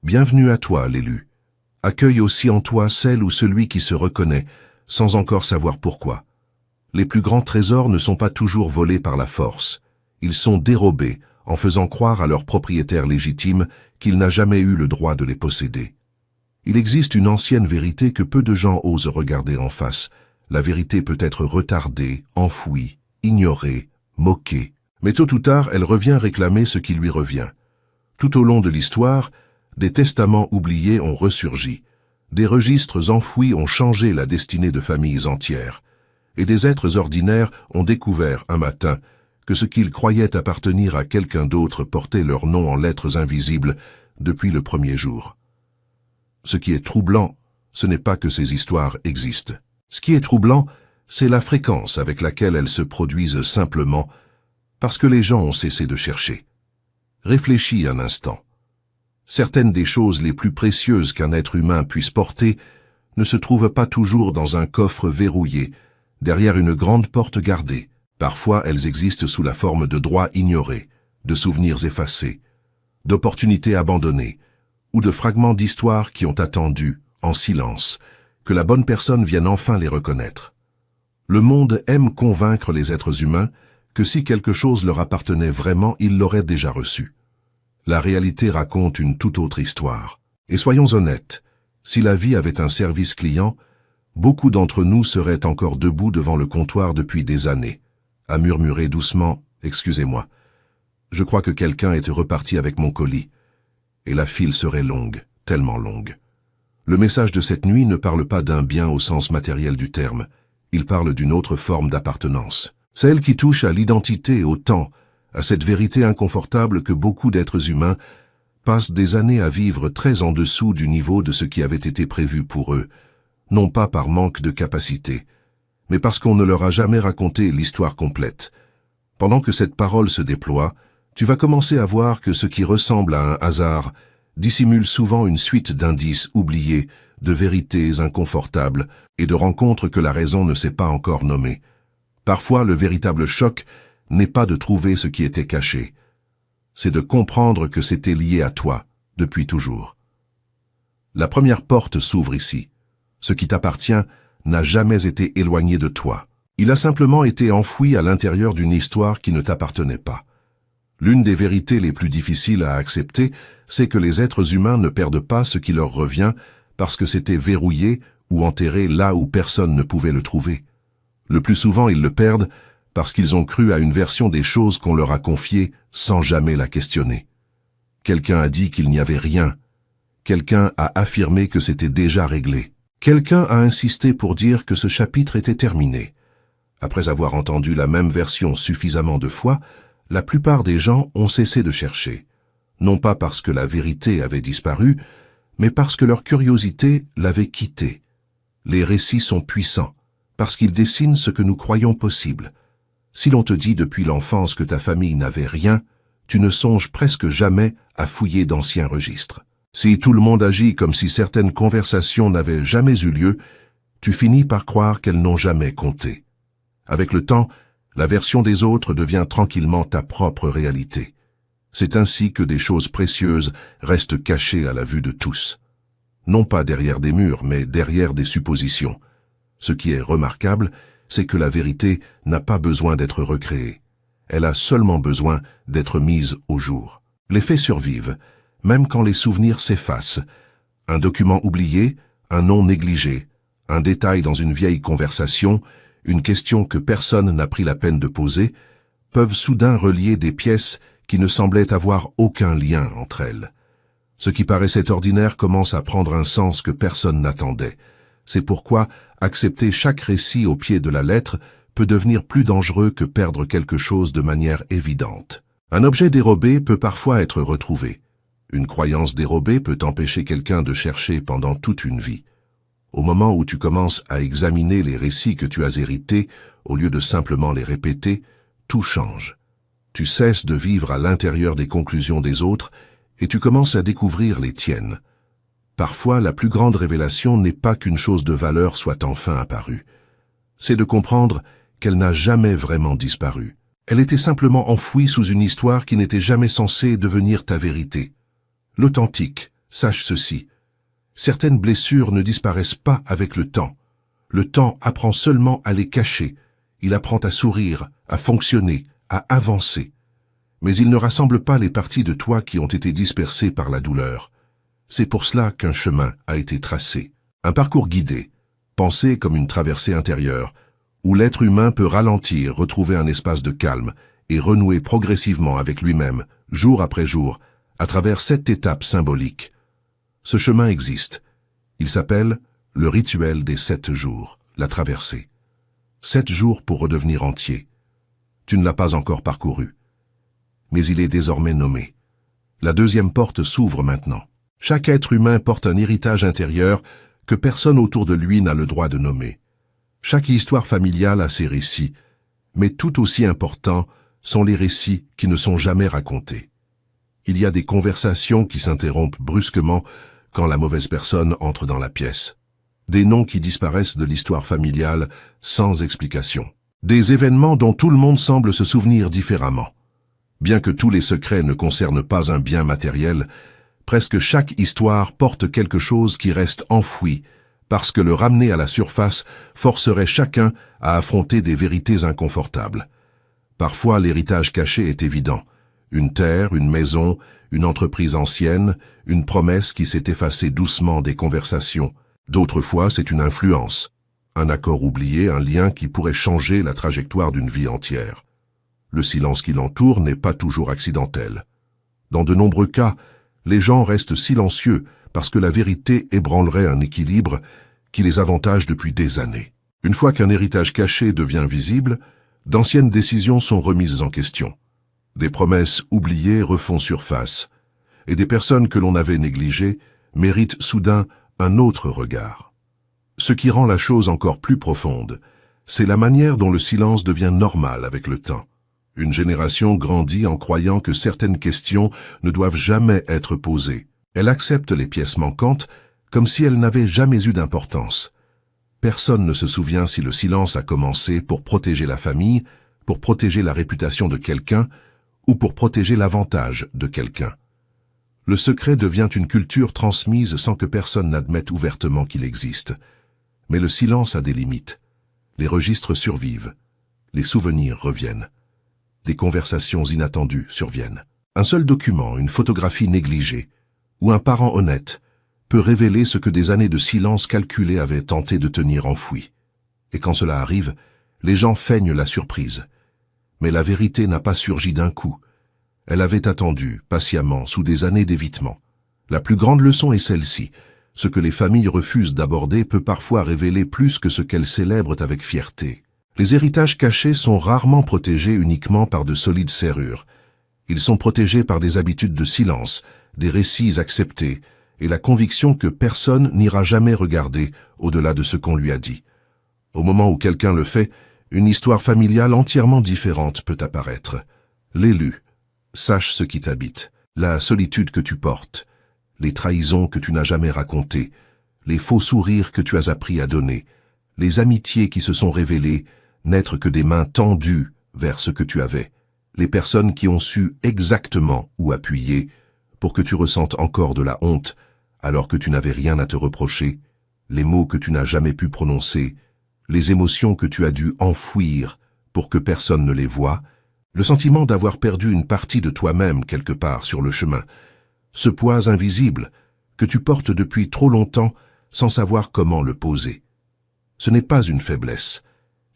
Bienvenue à toi, l'élu. Accueille aussi en toi celle ou celui qui se reconnaît, sans encore savoir pourquoi. Les plus grands trésors ne sont pas toujours volés par la force. Ils sont dérobés en faisant croire à leur propriétaire légitime qu'il n'a jamais eu le droit de les posséder. Il existe une ancienne vérité que peu de gens osent regarder en face. La vérité peut être retardée, enfouie, ignorée, moquée. Mais tôt ou tard, elle revient réclamer ce qui lui revient. Tout au long de l'histoire, des testaments oubliés ont ressurgi. Des registres enfouis ont changé la destinée de familles entières. Et des êtres ordinaires ont découvert un matin que ce qu'ils croyaient appartenir à quelqu'un d'autre portait leur nom en lettres invisibles depuis le premier jour. Ce qui est troublant, ce n'est pas que ces histoires existent. Ce qui est troublant, c'est la fréquence avec laquelle elles se produisent simplement parce que les gens ont cessé de chercher. Réfléchis un instant. Certaines des choses les plus précieuses qu'un être humain puisse porter ne se trouvent pas toujours dans un coffre verrouillé, derrière une grande porte gardée. Parfois, elles existent sous la forme de droits ignorés, de souvenirs effacés, d'opportunités abandonnées, ou de fragments d'histoire qui ont attendu, en silence, que la bonne personne vienne enfin les reconnaître. Le monde aime convaincre les êtres humains que si quelque chose leur appartenait vraiment, ils l'auraient déjà reçu. La réalité raconte une toute autre histoire. Et soyons honnêtes, si la vie avait un service client, beaucoup d'entre nous seraient encore debout devant le comptoir depuis des années, à murmurer doucement « Excusez-moi, je crois que quelqu'un est reparti avec mon colis ». Et la file serait longue, tellement longue. Le message de cette nuit ne parle pas d'un bien au sens matériel du terme, il parle d'une autre forme d'appartenance, celle qui touche à l'identité, au temps, à cette vérité inconfortable que beaucoup d'êtres humains passent des années à vivre très en dessous du niveau de ce qui avait été prévu pour eux, non pas par manque de capacité, mais parce qu'on ne leur a jamais raconté l'histoire complète. Pendant que cette parole se déploie, tu vas commencer à voir que ce qui ressemble à un hasard dissimule souvent une suite d'indices oubliés, de vérités inconfortables et de rencontres que la raison ne sait pas encore nommer. Parfois, le véritable choc n'est pas de trouver ce qui était caché, c'est de comprendre que c'était lié à toi, depuis toujours. La première porte s'ouvre ici. Ce qui t'appartient n'a jamais été éloigné de toi. Il a simplement été enfoui à l'intérieur d'une histoire qui ne t'appartenait pas. L'une des vérités les plus difficiles à accepter, c'est que les êtres humains ne perdent pas ce qui leur revient parce que c'était verrouillé ou enterré là où personne ne pouvait le trouver. Le plus souvent, ils le perdent parce qu'ils ont cru à une version des choses qu'on leur a confiée sans jamais la questionner. Quelqu'un a dit qu'il n'y avait rien. Quelqu'un a affirmé que c'était déjà réglé. Quelqu'un a insisté pour dire que ce chapitre était terminé. Après avoir entendu la même version suffisamment de fois, la plupart des gens ont cessé de chercher, non pas parce que la vérité avait disparu, mais parce que leur curiosité l'avait quittée. Les récits sont puissants, parce qu'ils dessinent ce que nous croyons possible. Si l'on te dit depuis l'enfance que ta famille n'avait rien, tu ne songes presque jamais à fouiller d'anciens registres. Si tout le monde agit comme si certaines conversations n'avaient jamais eu lieu, tu finis par croire qu'elles n'ont jamais compté. Avec le temps, la version des autres devient tranquillement ta propre réalité. C'est ainsi que des choses précieuses restent cachées à la vue de tous. Non pas derrière des murs, mais derrière des suppositions. Ce qui est remarquable, c'est que la vérité n'a pas besoin d'être recréée. Elle a seulement besoin d'être mise au jour. Les faits survivent, même quand les souvenirs s'effacent. Un document oublié, un nom négligé, un détail dans une vieille conversation, une question que personne n'a pris la peine de poser, peuvent soudain relier des pièces qui ne semblaient avoir aucun lien entre elles. Ce qui paraissait ordinaire commence à prendre un sens que personne n'attendait. C'est pourquoi accepter chaque récit au pied de la lettre peut devenir plus dangereux que perdre quelque chose de manière évidente. Un objet dérobé peut parfois être retrouvé. Une croyance dérobée peut empêcher quelqu'un de chercher pendant toute une vie. Au moment où tu commences à examiner les récits que tu as hérités, au lieu de simplement les répéter, tout change. Tu cesses de vivre à l'intérieur des conclusions des autres et tu commences à découvrir les tiennes. Parfois, la plus grande révélation n'est pas qu'une chose de valeur soit enfin apparue. C'est de comprendre qu'elle n'a jamais vraiment disparu. Elle était simplement enfouie sous une histoire qui n'était jamais censée devenir ta vérité. L'authentique, sache ceci. Certaines blessures ne disparaissent pas avec le temps. Le temps apprend seulement à les cacher. Il apprend à sourire, à fonctionner, à avancer. Mais il ne rassemble pas les parties de toi qui ont été dispersées par la douleur. C'est pour cela qu'un chemin a été tracé. Un parcours guidé, pensé comme une traversée intérieure, où l'être humain peut ralentir, retrouver un espace de calme et renouer progressivement avec lui-même, jour après jour, à travers 7 étapes symboliques. Ce chemin existe. Il s'appelle le rituel des 7 jours, la traversée. 7 jours pour redevenir entier. Tu ne l'as pas encore parcouru. Mais il est désormais nommé. La deuxième porte s'ouvre maintenant. Chaque être humain porte un héritage intérieur que personne autour de lui n'a le droit de nommer. Chaque histoire familiale a ses récits, mais tout aussi importants sont les récits qui ne sont jamais racontés. Il y a des conversations qui s'interrompent brusquement quand la mauvaise personne entre dans la pièce. Des noms qui disparaissent de l'histoire familiale sans explication. Des événements dont tout le monde semble se souvenir différemment. Bien que tous les secrets ne concernent pas un bien matériel, presque chaque histoire porte quelque chose qui reste enfoui, parce que le ramener à la surface forcerait chacun à affronter des vérités inconfortables. Parfois, l'héritage caché est évident. Une terre, une maison, une entreprise ancienne, une promesse qui s'est effacée doucement des conversations. D'autres fois, c'est une influence. Un accord oublié, un lien qui pourrait changer la trajectoire d'une vie entière. Le silence qui l'entoure n'est pas toujours accidentel. Dans de nombreux cas, les gens restent silencieux parce que la vérité ébranlerait un équilibre qui les avantage depuis des années. Une fois qu'un héritage caché devient visible, d'anciennes décisions sont remises en question. Des promesses oubliées refont surface, et des personnes que l'on avait négligées méritent soudain un autre regard. Ce qui rend la chose encore plus profonde, c'est la manière dont le silence devient normal avec le temps. Une génération grandit en croyant que certaines questions ne doivent jamais être posées. Elle accepte les pièces manquantes comme si elles n'avaient jamais eu d'importance. Personne ne se souvient si le silence a commencé pour protéger la famille, pour protéger la réputation de quelqu'un ou pour protéger l'avantage de quelqu'un. Le secret devient une culture transmise sans que personne n'admette ouvertement qu'il existe. Mais le silence a des limites. Les registres survivent. Les souvenirs reviennent. Des conversations inattendues surviennent. Un seul document, une photographie négligée, ou un parent honnête, peut révéler ce que des années de silence calculé avaient tenté de tenir enfoui. Et quand cela arrive, les gens feignent la surprise. Mais la vérité n'a pas surgi d'un coup. Elle avait attendu, patiemment, sous des années d'évitement. La plus grande leçon est celle-ci. Ce que les familles refusent d'aborder peut parfois révéler plus que ce qu'elles célèbrent avec fierté. Les héritages cachés sont rarement protégés uniquement par de solides serrures. Ils sont protégés par des habitudes de silence, des récits acceptés, et la conviction que personne n'ira jamais regarder au-delà de ce qu'on lui a dit. Au moment où quelqu'un le fait, une histoire familiale entièrement différente peut apparaître. L'élu, sache ce qui t'habite, la solitude que tu portes, les trahisons que tu n'as jamais racontées, les faux sourires que tu as appris à donner, les amitiés qui se sont révélées n'être que des mains tendues vers ce que tu avais, les personnes qui ont su exactement où appuyer pour que tu ressentes encore de la honte alors que tu n'avais rien à te reprocher, les mots que tu n'as jamais pu prononcer, les émotions que tu as dû enfouir pour que personne ne les voie, le sentiment d'avoir perdu une partie de toi-même quelque part sur le chemin, ce poids invisible que tu portes depuis trop longtemps sans savoir comment le poser. Ce n'est pas une faiblesse,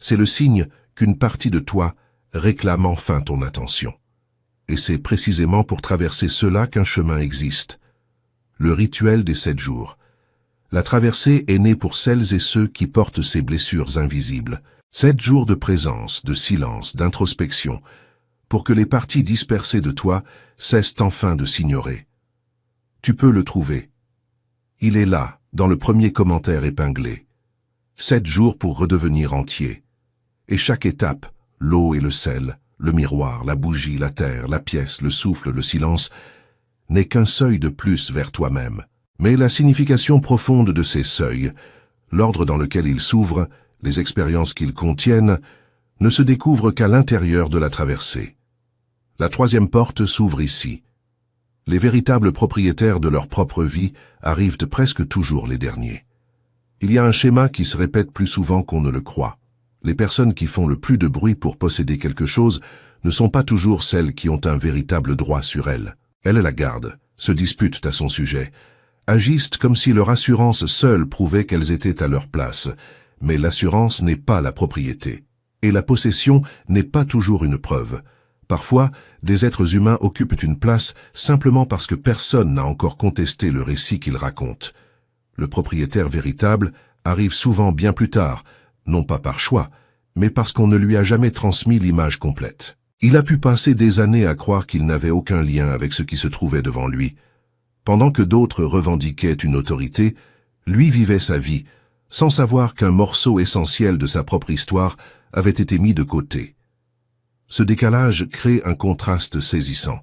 c'est le signe qu'une partie de toi réclame enfin ton attention. Et c'est précisément pour traverser cela qu'un chemin existe. Le rituel des 7 jours. La traversée est née pour celles et ceux qui portent ces blessures invisibles. 7 jours de présence, de silence, d'introspection, pour que les parties dispersées de toi cessent enfin de s'ignorer. Tu peux le trouver. Il est là, dans le premier commentaire épinglé. 7 jours pour redevenir entier. Et chaque étape, l'eau et le sel, le miroir, la bougie, la terre, la pièce, le souffle, le silence, n'est qu'un seuil de plus vers toi-même. Mais la signification profonde de ces seuils, l'ordre dans lequel ils s'ouvrent, les expériences qu'ils contiennent, ne se découvrent qu'à l'intérieur de la traversée. La 3e porte s'ouvre ici. Les véritables propriétaires de leur propre vie arrivent presque toujours les derniers. Il y a un schéma qui se répète plus souvent qu'on ne le croit. Les personnes qui font le plus de bruit pour posséder quelque chose ne sont pas toujours celles qui ont un véritable droit sur elle. Elles la gardent, se disputent à son sujet, agissent comme si leur assurance seule prouvait qu'elles étaient à leur place. Mais l'assurance n'est pas la propriété. Et la possession n'est pas toujours une preuve. Parfois, des êtres humains occupent une place simplement parce que personne n'a encore contesté le récit qu'ils racontent. Le propriétaire véritable arrive souvent bien plus tard, non pas par choix, mais parce qu'on ne lui a jamais transmis l'image complète. Il a pu passer des années à croire qu'il n'avait aucun lien avec ce qui se trouvait devant lui. Pendant que d'autres revendiquaient une autorité, lui vivait sa vie, sans savoir qu'un morceau essentiel de sa propre histoire avait été mis de côté. Ce décalage crée un contraste saisissant.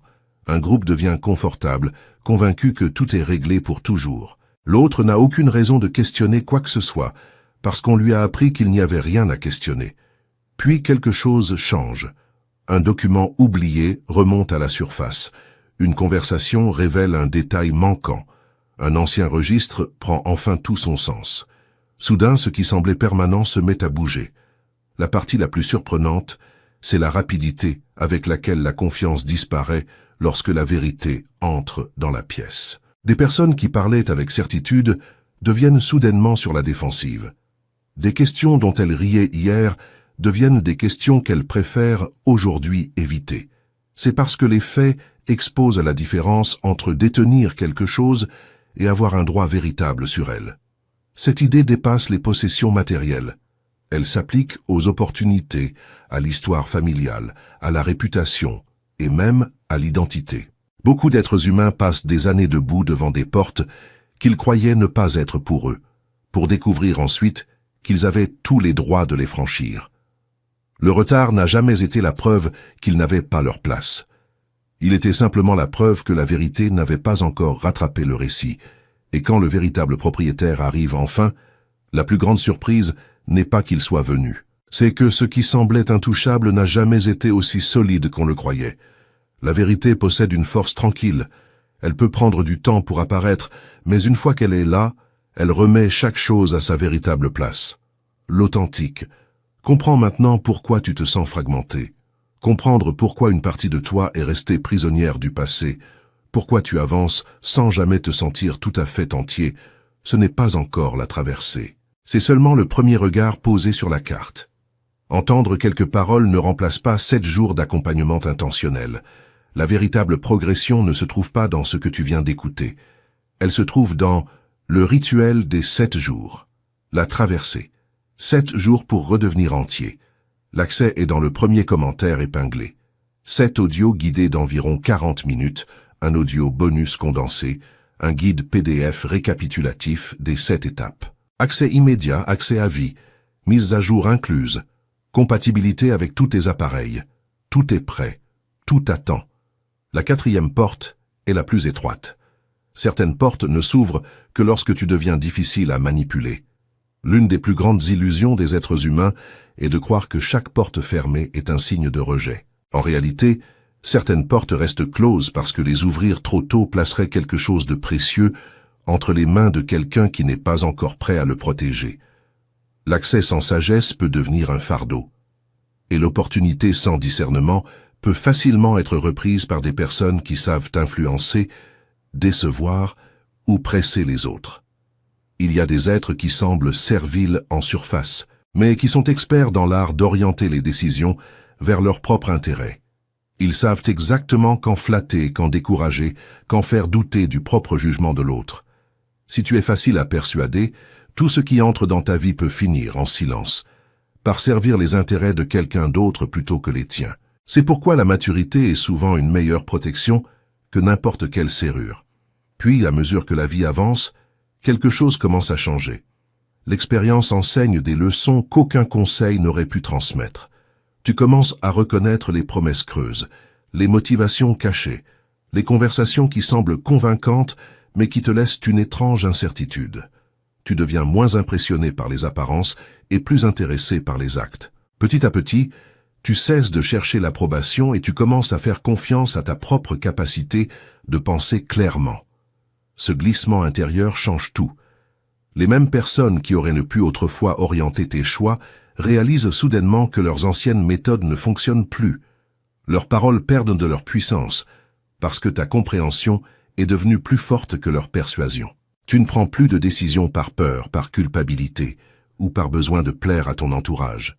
Un groupe devient confortable, convaincu que tout est réglé pour toujours. L'autre n'a aucune raison de questionner quoi que ce soit, parce qu'on lui a appris qu'il n'y avait rien à questionner. Puis quelque chose change. Un document oublié remonte à la surface. Une conversation révèle un détail manquant. Un ancien registre prend enfin tout son sens. Soudain, ce qui semblait permanent se met à bouger. La partie la plus surprenante, c'est la rapidité avec laquelle la confiance disparaît lorsque la vérité entre dans la pièce. Des personnes qui parlaient avec certitude deviennent soudainement sur la défensive. Des questions dont elles riaient hier deviennent des questions qu'elles préfèrent aujourd'hui éviter. C'est parce que les faits exposent la différence entre détenir quelque chose et avoir un droit véritable sur elle. Cette idée dépasse les possessions matérielles. Elle s'applique aux opportunités, à l'histoire familiale, à la réputation et même à l'identité. Beaucoup d'êtres humains passent des années debout devant des portes qu'ils croyaient ne pas être pour eux, pour découvrir ensuite qu'ils avaient tous les droits de les franchir. Le retard n'a jamais été la preuve qu'ils n'avaient pas leur place. Il était simplement la preuve que la vérité n'avait pas encore rattrapé le récit, et quand le véritable propriétaire arrive enfin, la plus grande surprise n'est pas qu'il soit venu. C'est que ce qui semblait intouchable n'a jamais été aussi solide qu'on le croyait. La vérité possède une force tranquille. Elle peut prendre du temps pour apparaître, mais une fois qu'elle est là, elle remet chaque chose à sa véritable place. L'authentique. Comprends maintenant pourquoi tu te sens fragmenté. Comprendre pourquoi une partie de toi est restée prisonnière du passé. Pourquoi tu avances sans jamais te sentir tout à fait entier. Ce n'est pas encore la traversée. C'est seulement le premier regard posé sur la carte. Entendre quelques paroles ne remplace pas 7 jours d'accompagnement intentionnel. La véritable progression ne se trouve pas dans ce que tu viens d'écouter. Elle se trouve dans le rituel des 7 jours. La traversée. 7 jours pour redevenir entier. L'accès est dans le premier commentaire épinglé. 7 audios guidés d'environ 40 minutes, un audio bonus condensé, un guide PDF récapitulatif des 7 étapes. Accès immédiat, accès à vie, mise à jour incluse, compatibilité avec tous tes appareils. Tout est prêt, tout attend. La 4e porte est la plus étroite. Certaines portes ne s'ouvrent que lorsque tu deviens difficile à manipuler. L'une des plus grandes illusions des êtres humains est de croire que chaque porte fermée est un signe de rejet. En réalité, certaines portes restent closes parce que les ouvrir trop tôt placerait quelque chose de précieux entre les mains de quelqu'un qui n'est pas encore prêt à le protéger. L'accès sans sagesse peut devenir un fardeau. Et l'opportunité sans discernement peut facilement être reprise par des personnes qui savent influencer, décevoir ou presser les autres. Il y a des êtres qui semblent serviles en surface, mais qui sont experts dans l'art d'orienter les décisions vers leur propre intérêt. Ils savent exactement quand flatter, quand décourager, quand faire douter du propre jugement de l'autre. Si tu es facile à persuader, tout ce qui entre dans ta vie peut finir en silence, par servir les intérêts de quelqu'un d'autre plutôt que les tiens. C'est pourquoi la maturité est souvent une meilleure protection que n'importe quelle serrure. Puis, à mesure que la vie avance, quelque chose commence à changer. L'expérience enseigne des leçons qu'aucun conseil n'aurait pu transmettre. Tu commences à reconnaître les promesses creuses, les motivations cachées, les conversations qui semblent convaincantes mais qui te laissent une étrange incertitude. Tu deviens moins impressionné par les apparences et plus intéressé par les actes. Petit à petit, Tu cesses de chercher l'approbation et tu commences à faire confiance à ta propre capacité de penser clairement. Ce glissement intérieur change tout. Les mêmes personnes qui auraient ne pu autrefois orienter tes choix réalisent soudainement que leurs anciennes méthodes ne fonctionnent plus. Leurs paroles perdent de leur puissance, parce que ta compréhension est devenue plus forte que leur persuasion. Tu ne prends plus de décisions par peur, par culpabilité, ou par besoin de plaire à ton entourage.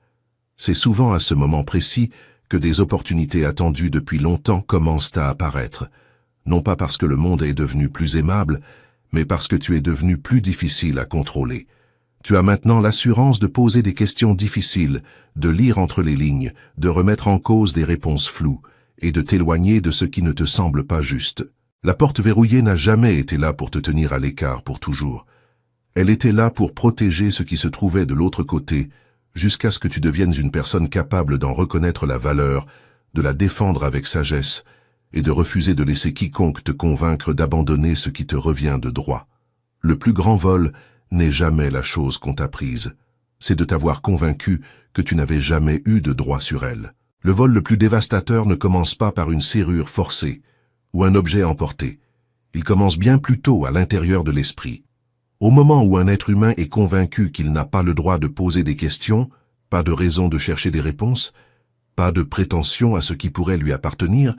C'est souvent à ce moment précis que des opportunités attendues depuis longtemps commencent à apparaître, non pas parce que le monde est devenu plus aimable, mais parce que tu es devenu plus difficile à contrôler. Tu as maintenant l'assurance de poser des questions difficiles, de lire entre les lignes, de remettre en cause des réponses floues, et de t'éloigner de ce qui ne te semble pas juste. La porte verrouillée n'a jamais été là pour te tenir à l'écart pour toujours. Elle était là pour protéger ce qui se trouvait de l'autre côté, jusqu'à ce que tu deviennes une personne capable d'en reconnaître la valeur, de la défendre avec sagesse, et de refuser de laisser quiconque te convaincre d'abandonner ce qui te revient de droit. Le plus grand vol n'est jamais la chose qu'on t'a prise. C'est de t'avoir convaincu que tu n'avais jamais eu de droit sur elle. Le vol le plus dévastateur ne commence pas par une serrure forcée ou un objet emporté. Il commence bien plus tôt à l'intérieur de l'esprit. Au moment où un être humain est convaincu qu'il n'a pas le droit de poser des questions, pas de raison de chercher des réponses, pas de prétention à ce qui pourrait lui appartenir,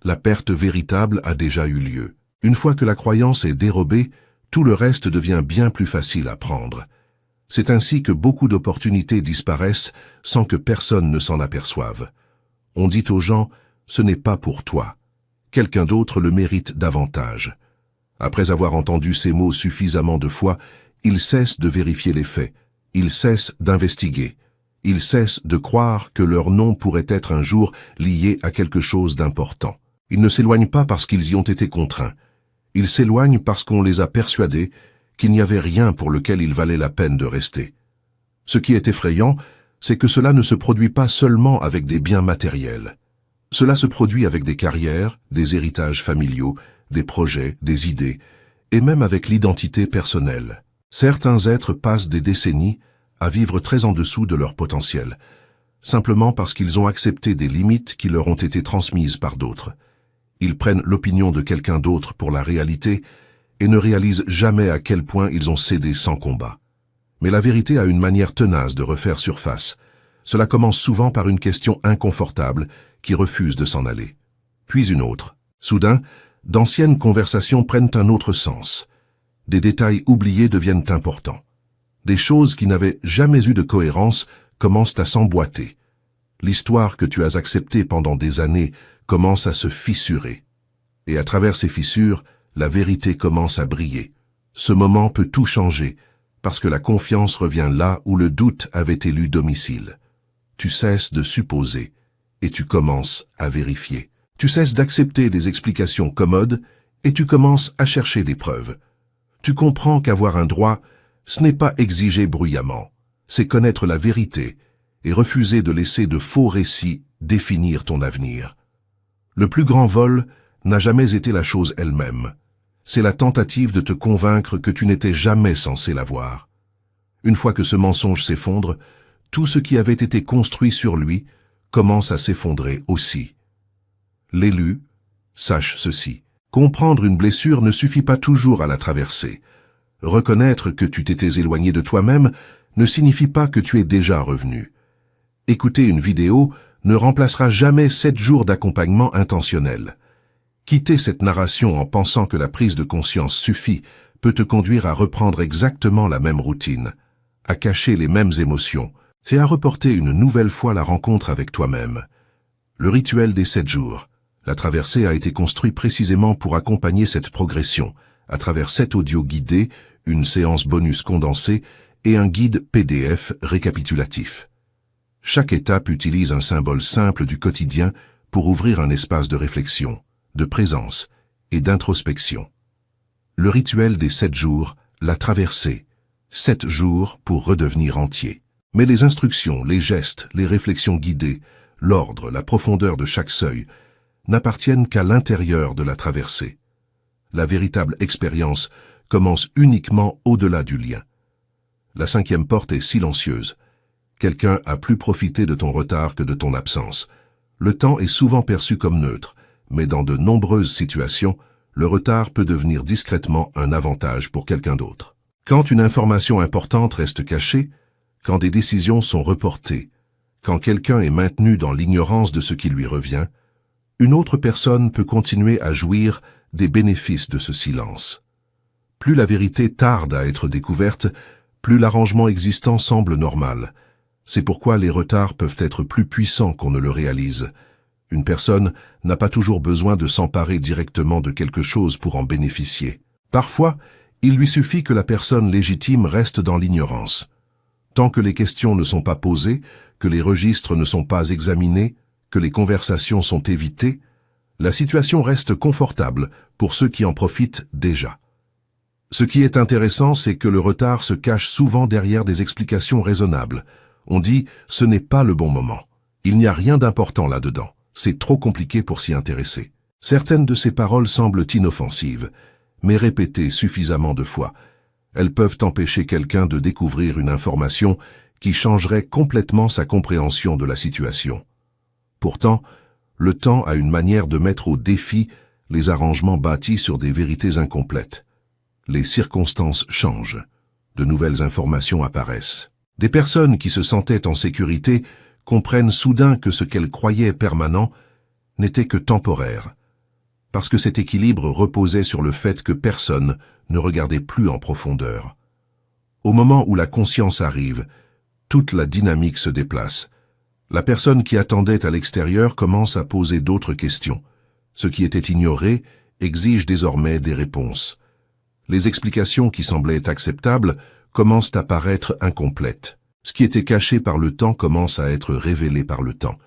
la perte véritable a déjà eu lieu. Une fois que la croyance est dérobée, tout le reste devient bien plus facile à prendre. C'est ainsi que beaucoup d'opportunités disparaissent sans que personne ne s'en aperçoive. On dit aux gens, ce n'est pas pour toi. Quelqu'un d'autre le mérite davantage. Après avoir entendu ces mots suffisamment de fois, ils cessent de vérifier les faits, ils cessent d'investiguer, ils cessent de croire que leur nom pourrait être un jour lié à quelque chose d'important. Ils ne s'éloignent pas parce qu'ils y ont été contraints. Ils s'éloignent parce qu'on les a persuadés qu'il n'y avait rien pour lequel il valait la peine de rester. Ce qui est effrayant, c'est que cela ne se produit pas seulement avec des biens matériels. Cela se produit avec des carrières, des héritages familiaux, des projets, des idées, et même avec l'identité personnelle. Certains êtres passent des décennies à vivre très en dessous de leur potentiel, simplement parce qu'ils ont accepté des limites qui leur ont été transmises par d'autres. Ils prennent l'opinion de quelqu'un d'autre pour la réalité et ne réalisent jamais à quel point ils ont cédé sans combat. Mais la vérité a une manière tenace de refaire surface. Cela commence souvent par une question inconfortable qui refuse de s'en aller. Puis une autre. Soudain, d'anciennes conversations prennent un autre sens. Des détails oubliés deviennent importants. Des choses qui n'avaient jamais eu de cohérence commencent à s'emboîter. L'histoire que tu as acceptée pendant des années commence à se fissurer. Et à travers ces fissures, la vérité commence à briller. Ce moment peut tout changer, parce que la confiance revient là où le doute avait élu domicile. Tu cesses de supposer, et tu commences à vérifier. Tu cesses d'accepter des explications commodes, et tu commences à chercher des preuves. Tu comprends qu'avoir un droit, ce n'est pas exiger bruyamment, c'est connaître la vérité, et refuser de laisser de faux récits définir ton avenir. Le plus grand vol n'a jamais été la chose elle-même. C'est la tentative de te convaincre que tu n'étais jamais censé l'avoir. Une fois que ce mensonge s'effondre, tout ce qui avait été construit sur lui commence à s'effondrer aussi. L'élu, sache ceci. Comprendre une blessure ne suffit pas toujours à la traverser. Reconnaître que tu t'étais éloigné de toi-même ne signifie pas que tu es déjà revenu. Écouter une vidéo ne remplacera jamais 7 jours d'accompagnement intentionnel. Quitter cette narration en pensant que la prise de conscience suffit peut te conduire à reprendre exactement la même routine, à cacher les mêmes émotions, et à reporter une nouvelle fois la rencontre avec toi-même. Le rituel des 7 jours. La traversée a été construit précisément pour accompagner cette progression, à travers 7 audios guidés, une séance bonus condensée et un guide PDF récapitulatif. Chaque étape utilise un symbole simple du quotidien pour ouvrir un espace de réflexion, de présence et d'introspection. Le rituel des 7 jours, la traversée. 7 jours pour redevenir entier. Mais les instructions, les gestes, les réflexions guidées, l'ordre, la profondeur de chaque seuil, n'appartiennent qu'à l'intérieur de la traversée. La véritable expérience commence uniquement au-delà du lien. La 5e porte est silencieuse. Quelqu'un a plus profité de ton retard que de ton absence. Le temps est souvent perçu comme neutre, mais dans de nombreuses situations, le retard peut devenir discrètement un avantage pour quelqu'un d'autre. Quand une information importante reste cachée, quand des décisions sont reportées, quand quelqu'un est maintenu dans l'ignorance de ce qui lui revient, une autre personne peut continuer à jouir des bénéfices de ce silence. Plus la vérité tarde à être découverte, plus l'arrangement existant semble normal. C'est pourquoi les retards peuvent être plus puissants qu'on ne le réalise. Une personne n'a pas toujours besoin de s'emparer directement de quelque chose pour en bénéficier. Parfois, il lui suffit que la personne légitime reste dans l'ignorance. Tant que les questions ne sont pas posées, que les registres ne sont pas examinés, que les conversations sont évitées, la situation reste confortable pour ceux qui en profitent déjà. Ce qui est intéressant, c'est que le retard se cache souvent derrière des explications raisonnables. On dit « ce n'est pas le bon moment ». Il n'y a rien d'important là-dedans. C'est trop compliqué pour s'y intéresser. Certaines de ces paroles semblent inoffensives, mais répétées suffisamment de fois, elles peuvent empêcher quelqu'un de découvrir une information qui changerait complètement sa compréhension de la situation. Pourtant, le temps a une manière de mettre au défi les arrangements bâtis sur des vérités incomplètes. Les circonstances changent, de nouvelles informations apparaissent. Des personnes qui se sentaient en sécurité comprennent soudain que ce qu'elles croyaient permanent n'était que temporaire, parce que cet équilibre reposait sur le fait que personne ne regardait plus en profondeur. Au moment où la conscience arrive, toute la dynamique se déplace. La personne qui attendait à l'extérieur commence à poser d'autres questions. Ce qui était ignoré exige désormais des réponses. Les explications qui semblaient acceptables commencent à paraître incomplètes. Ce qui était caché par le temps commence à être révélé par le temps.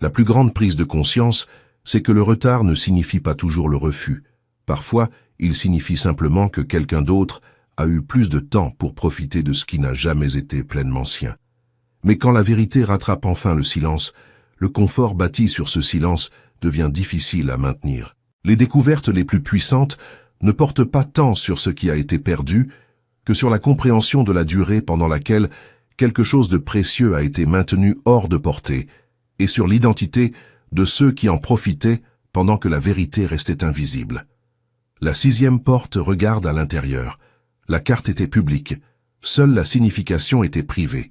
La plus grande prise de conscience, c'est que le retard ne signifie pas toujours le refus. Parfois, il signifie simplement que quelqu'un d'autre a eu plus de temps pour profiter de ce qui n'a jamais été pleinement sien. Mais quand la vérité rattrape enfin le silence, le confort bâti sur ce silence devient difficile à maintenir. Les découvertes les plus puissantes ne portent pas tant sur ce qui a été perdu que sur la compréhension de la durée pendant laquelle quelque chose de précieux a été maintenu hors de portée, et sur l'identité de ceux qui en profitaient pendant que la vérité restait invisible. La 6e porte regarde à l'intérieur. La carte était publique. Seule la signification était privée.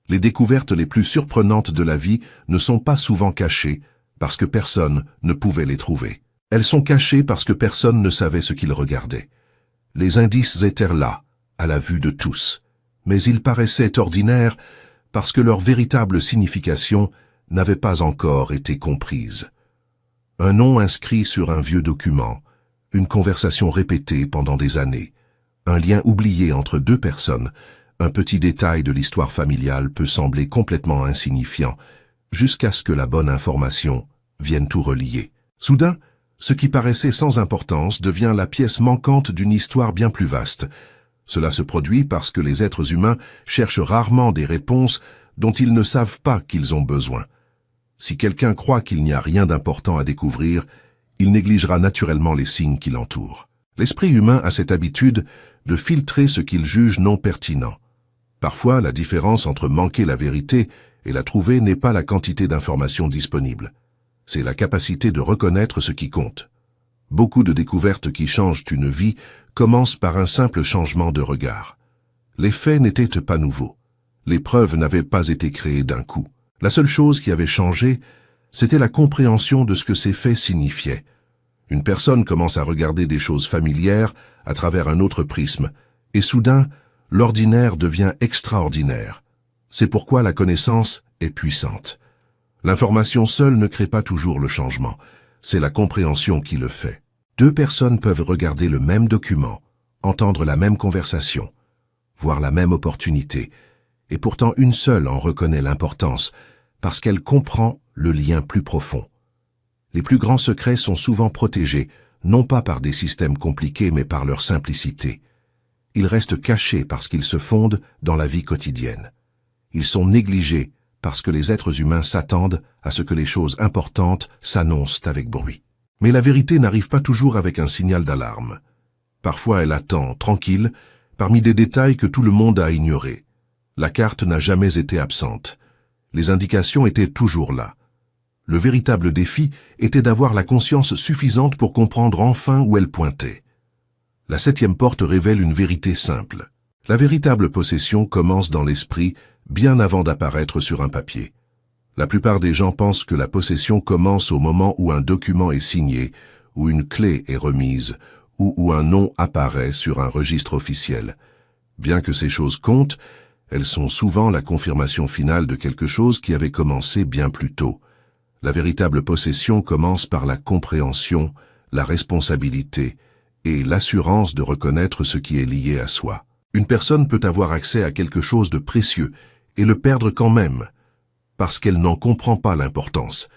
Les découvertes les plus surprenantes de la vie ne sont pas souvent cachées parce que personne ne pouvait les trouver. Elles sont cachées parce que personne ne savait ce qu'ils regardaient. Les indices étaient là, à la vue de tous, mais ils paraissaient ordinaires parce que leur véritable signification n'avait pas encore été comprise. Un nom inscrit sur un vieux document, une conversation répétée pendant des années, un lien oublié entre deux personnes, un petit détail de l'histoire familiale peut sembler complètement insignifiant, jusqu'à ce que la bonne information vienne tout relier. Soudain, ce qui paraissait sans importance devient la pièce manquante d'une histoire bien plus vaste. Cela se produit parce que les êtres humains cherchent rarement des réponses dont ils ne savent pas qu'ils ont besoin. Si quelqu'un croit qu'il n'y a rien d'important à découvrir, il négligera naturellement les signes qui l'entourent. L'esprit humain a cette habitude de filtrer ce qu'il juge non pertinent. Parfois, la différence entre manquer la vérité et la trouver n'est pas la quantité d'informations disponibles. C'est la capacité de reconnaître ce qui compte. Beaucoup de découvertes qui changent une vie commencent par un simple changement de regard. Les faits n'étaient pas nouveaux. Les preuves n'avaient pas été créées d'un coup. La seule chose qui avait changé, c'était la compréhension de ce que ces faits signifiaient. Une personne commence à regarder des choses familières à travers un autre prisme, et soudain, l'ordinaire devient extraordinaire. C'est pourquoi la connaissance est puissante. L'information seule ne crée pas toujours le changement, c'est la compréhension qui le fait. Deux personnes peuvent regarder le même document, entendre la même conversation, voir la même opportunité, et pourtant une seule en reconnaît l'importance, parce qu'elle comprend le lien plus profond. Les plus grands secrets sont souvent protégés, non pas par des systèmes compliqués, mais par leur simplicité. Ils restent cachés parce qu'ils se fondent dans la vie quotidienne. Ils sont négligés parce que les êtres humains s'attendent à ce que les choses importantes s'annoncent avec bruit. Mais la vérité n'arrive pas toujours avec un signal d'alarme. Parfois elle attend, tranquille, parmi des détails que tout le monde a ignorés. La carte n'a jamais été absente. Les indications étaient toujours là. Le véritable défi était d'avoir la conscience suffisante pour comprendre enfin où elle pointait. La 7e porte révèle une vérité simple. La véritable possession commence dans l'esprit bien avant d'apparaître sur un papier. La plupart des gens pensent que la possession commence au moment où un document est signé, où une clé est remise, ou où un nom apparaît sur un registre officiel. Bien que ces choses comptent, elles sont souvent la confirmation finale de quelque chose qui avait commencé bien plus tôt. La véritable possession commence par la compréhension, la responsabilité et l'assurance de reconnaître ce qui est lié à soi. Une personne peut avoir accès à quelque chose de précieux et le perdre quand même, parce qu'elle n'en comprend pas l'importance.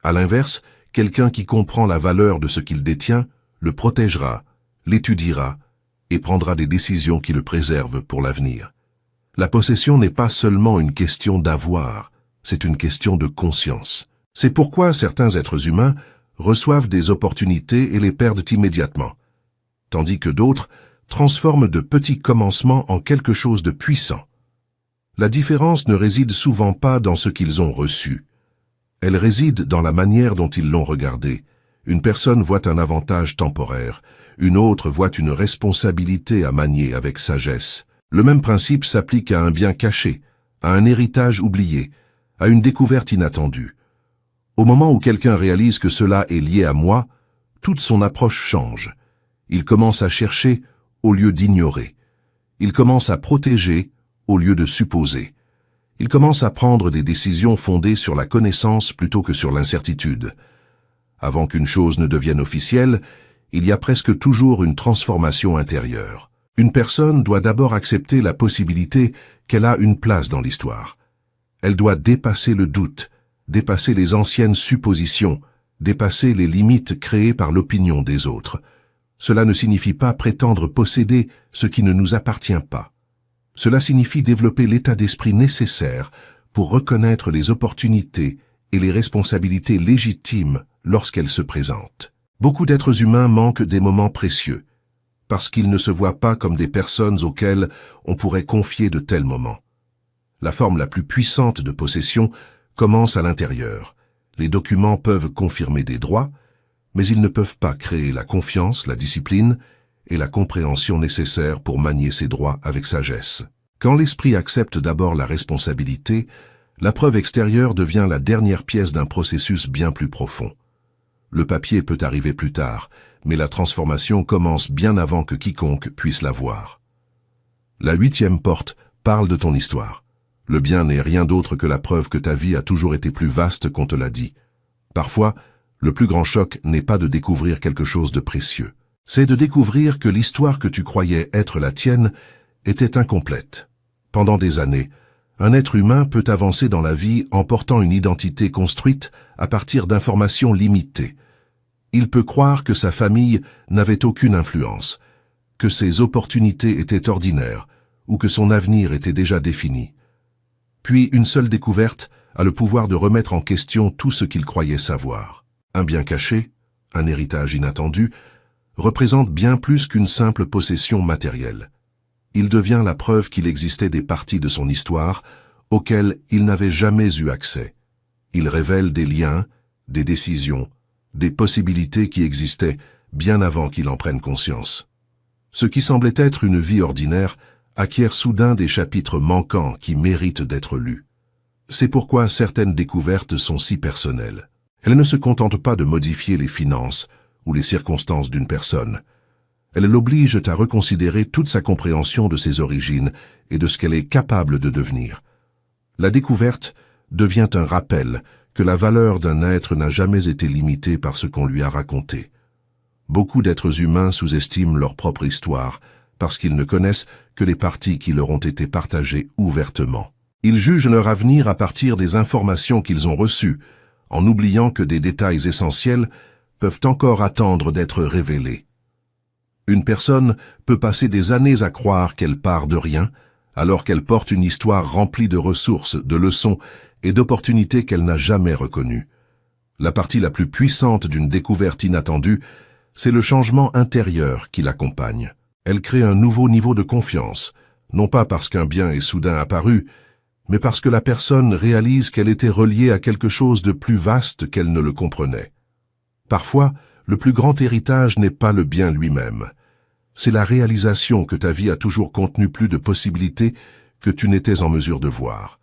À l'inverse, quelqu'un qui comprend la valeur de ce qu'il détient le protégera, l'étudiera et prendra des décisions qui le préservent pour l'avenir. La possession n'est pas seulement une question d'avoir, c'est une question de conscience. C'est pourquoi certains êtres humains reçoivent des opportunités et les perdent immédiatement, tandis que d'autres transforment de petits commencements en quelque chose de puissant. La différence ne réside souvent pas dans ce qu'ils ont reçu. Elle réside dans la manière dont ils l'ont regardé. Une personne voit un avantage temporaire, une autre voit une responsabilité à manier avec sagesse. Le même principe s'applique à un bien caché, à un héritage oublié, à une découverte inattendue. Au moment où quelqu'un réalise que cela est lié à moi, toute son approche change. Il commence à chercher au lieu d'ignorer. Il commence à protéger au lieu de supposer. Il commence à prendre des décisions fondées sur la connaissance plutôt que sur l'incertitude. Avant qu'une chose ne devienne officielle, il y a presque toujours une transformation intérieure. Une personne doit d'abord accepter la possibilité qu'elle a une place dans l'histoire. Elle doit dépasser le doute, dépasser les anciennes suppositions, dépasser les limites créées par l'opinion des autres. Cela ne signifie pas prétendre posséder ce qui ne nous appartient pas. Cela signifie développer l'état d'esprit nécessaire pour reconnaître les opportunités et les responsabilités légitimes lorsqu'elles se présentent. Beaucoup d'êtres humains manquent des moments précieux, parce qu'ils ne se voient pas comme des personnes auxquelles on pourrait confier de tels moments. La forme la plus puissante de possession commence à l'intérieur. Les documents peuvent confirmer des droits, mais ils ne peuvent pas créer la confiance, la discipline et la compréhension nécessaires pour manier ces droits avec sagesse. Quand l'esprit accepte d'abord la responsabilité, la preuve extérieure devient la dernière pièce d'un processus bien plus profond. Le papier peut arriver plus tard, mais la transformation commence bien avant que quiconque puisse la voir. La 8e porte parle de ton histoire. Le bien n'est rien d'autre que la preuve que ta vie a toujours été plus vaste qu'on te l'a dit. Parfois, le plus grand choc n'est pas de découvrir quelque chose de précieux. C'est de découvrir que l'histoire que tu croyais être la tienne était incomplète. Pendant des années, un être humain peut avancer dans la vie en portant une identité construite à partir d'informations limitées. Il peut croire que sa famille n'avait aucune influence, que ses opportunités étaient ordinaires ou que son avenir était déjà défini. Puis une seule découverte a le pouvoir de remettre en question tout ce qu'il croyait savoir. Un bien caché, un héritage inattendu, représente bien plus qu'une simple possession matérielle. Il devient la preuve qu'il existait des parties de son histoire auxquelles il n'avait jamais eu accès. Il révèle des liens, des décisions, des possibilités qui existaient bien avant qu'il en prenne conscience. Ce qui semblait être une vie ordinaire acquiert soudain des chapitres manquants qui méritent d'être lus. C'est pourquoi certaines découvertes sont si personnelles. Elles ne se contentent pas de modifier les finances ou les circonstances d'une personne. Elles l'obligent à reconsidérer toute sa compréhension de ses origines et de ce qu'elle est capable de devenir. La découverte devient un rappel que la valeur d'un être n'a jamais été limitée par ce qu'on lui a raconté. Beaucoup d'êtres humains sous-estiment leur propre histoire parce qu'ils ne connaissent que les parties qui leur ont été partagées ouvertement. Ils jugent leur avenir à partir des informations qu'ils ont reçues, en oubliant que des détails essentiels peuvent encore attendre d'être révélés. Une personne peut passer des années à croire qu'elle part de rien, alors qu'elle porte une histoire remplie de ressources, de leçons et d'opportunités qu'elle n'a jamais reconnues. La partie la plus puissante d'une découverte inattendue, c'est le changement intérieur qui l'accompagne. Elle crée un nouveau niveau de confiance, non pas parce qu'un bien est soudain apparu, mais parce que la personne réalise qu'elle était reliée à quelque chose de plus vaste qu'elle ne le comprenait. Parfois, le plus grand héritage n'est pas le bien lui-même. C'est la réalisation que ta vie a toujours contenu plus de possibilités que tu n'étais en mesure de voir.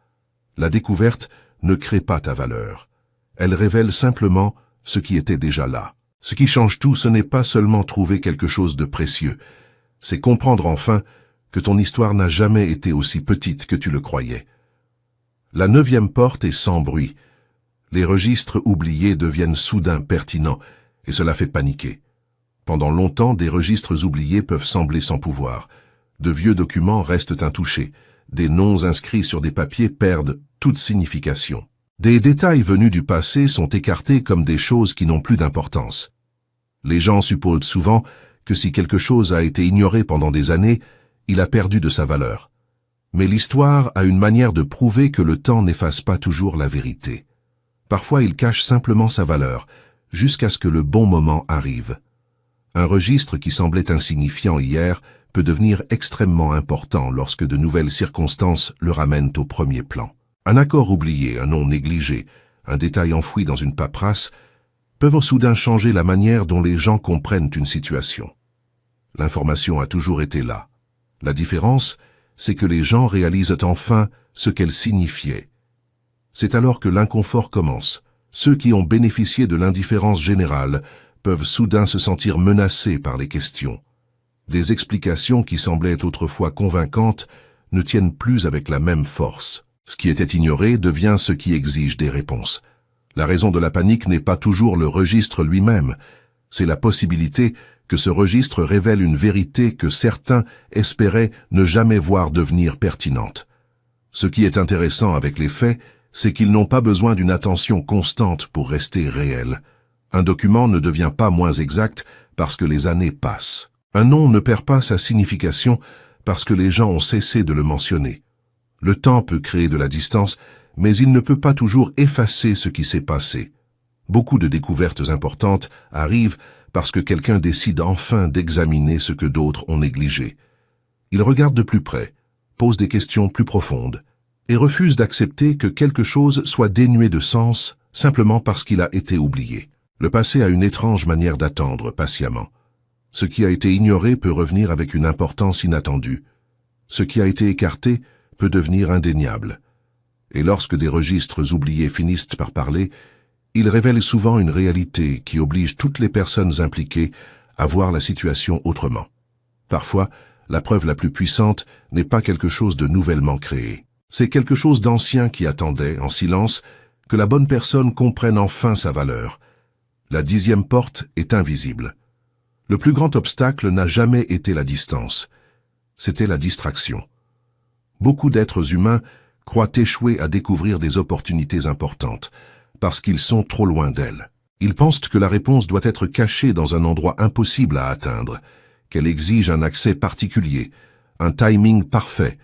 La découverte ne crée pas ta valeur. Elle révèle simplement ce qui était déjà là. Ce qui change tout, ce n'est pas seulement trouver quelque chose de précieux, c'est comprendre enfin que ton histoire n'a jamais été aussi petite que tu le croyais. La 9e porte est sans bruit. Les registres oubliés deviennent soudain pertinents, et cela fait paniquer. Pendant longtemps, des registres oubliés peuvent sembler sans pouvoir. De vieux documents restent intouchés. Des noms inscrits sur des papiers perdent toute signification. Des détails venus du passé sont écartés comme des choses qui n'ont plus d'importance. Les gens supposent souvent que si quelque chose a été ignoré pendant des années, il a perdu de sa valeur. Mais l'histoire a une manière de prouver que le temps n'efface pas toujours la vérité. Parfois, il cache simplement sa valeur, jusqu'à ce que le bon moment arrive. Un registre qui semblait insignifiant hier peut devenir extrêmement important lorsque de nouvelles circonstances le ramènent au premier plan. Un accord oublié, un nom négligé, un détail enfoui dans une paperasse peuvent soudain changer la manière dont les gens comprennent une situation. L'information a toujours été là. La différence, c'est que les gens réalisent enfin ce qu'elle signifiait. C'est alors que l'inconfort commence. Ceux qui ont bénéficié de l'indifférence générale peuvent soudain se sentir menacés par les questions. Des explications qui semblaient autrefois convaincantes ne tiennent plus avec la même force. Ce qui était ignoré devient ce qui exige des réponses. La raison de la panique n'est pas toujours le registre lui-même, c'est la possibilité que ce registre révèle une vérité que certains espéraient ne jamais voir devenir pertinente. Ce qui est intéressant avec les faits, c'est qu'ils n'ont pas besoin d'une attention constante pour rester réels. Un document ne devient pas moins exact parce que les années passent. Un nom ne perd pas sa signification parce que les gens ont cessé de le mentionner. Le temps peut créer de la distance, mais il ne peut pas toujours effacer ce qui s'est passé. Beaucoup de découvertes importantes arrivent parce que quelqu'un décide enfin d'examiner ce que d'autres ont négligé. Il regarde de plus près, pose des questions plus profondes, et refuse d'accepter que quelque chose soit dénué de sens simplement parce qu'il a été oublié. Le passé a une étrange manière d'attendre patiemment. Ce qui a été ignoré peut revenir avec une importance inattendue. Ce qui a été écarté peut devenir indéniable. Et lorsque des registres oubliés finissent par parler, ils révèlent souvent une réalité qui oblige toutes les personnes impliquées à voir la situation autrement. Parfois, la preuve la plus puissante n'est pas quelque chose de nouvellement créé. C'est quelque chose d'ancien qui attendait, en silence, que la bonne personne comprenne enfin sa valeur. La 10e porte est invisible. Le plus grand obstacle n'a jamais été la distance. C'était la distraction. Beaucoup d'êtres humains croient échouer à découvrir des opportunités importantes, parce qu'ils sont trop loin d'elles. Ils pensent que la réponse doit être cachée dans un endroit impossible à atteindre, qu'elle exige un accès particulier, un timing parfait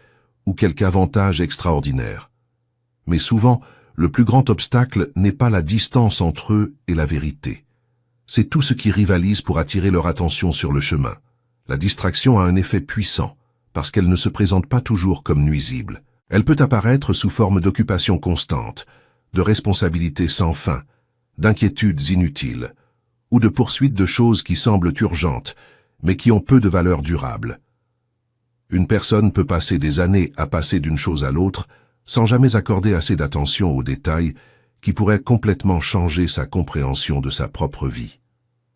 ou quelque avantage extraordinaire. Mais souvent, le plus grand obstacle n'est pas la distance entre eux et la vérité. C'est tout ce qui rivalise pour attirer leur attention sur le chemin. La distraction a un effet puissant, parce qu'elle ne se présente pas toujours comme nuisible. Elle peut apparaître sous forme d'occupation constante, de responsabilités sans fin, d'inquiétudes inutiles, ou de poursuite de choses qui semblent urgentes, mais qui ont peu de valeur durable. Une personne peut passer des années à passer d'une chose à l'autre, sans jamais accorder assez d'attention aux détails qui pourraient complètement changer sa compréhension de sa propre vie.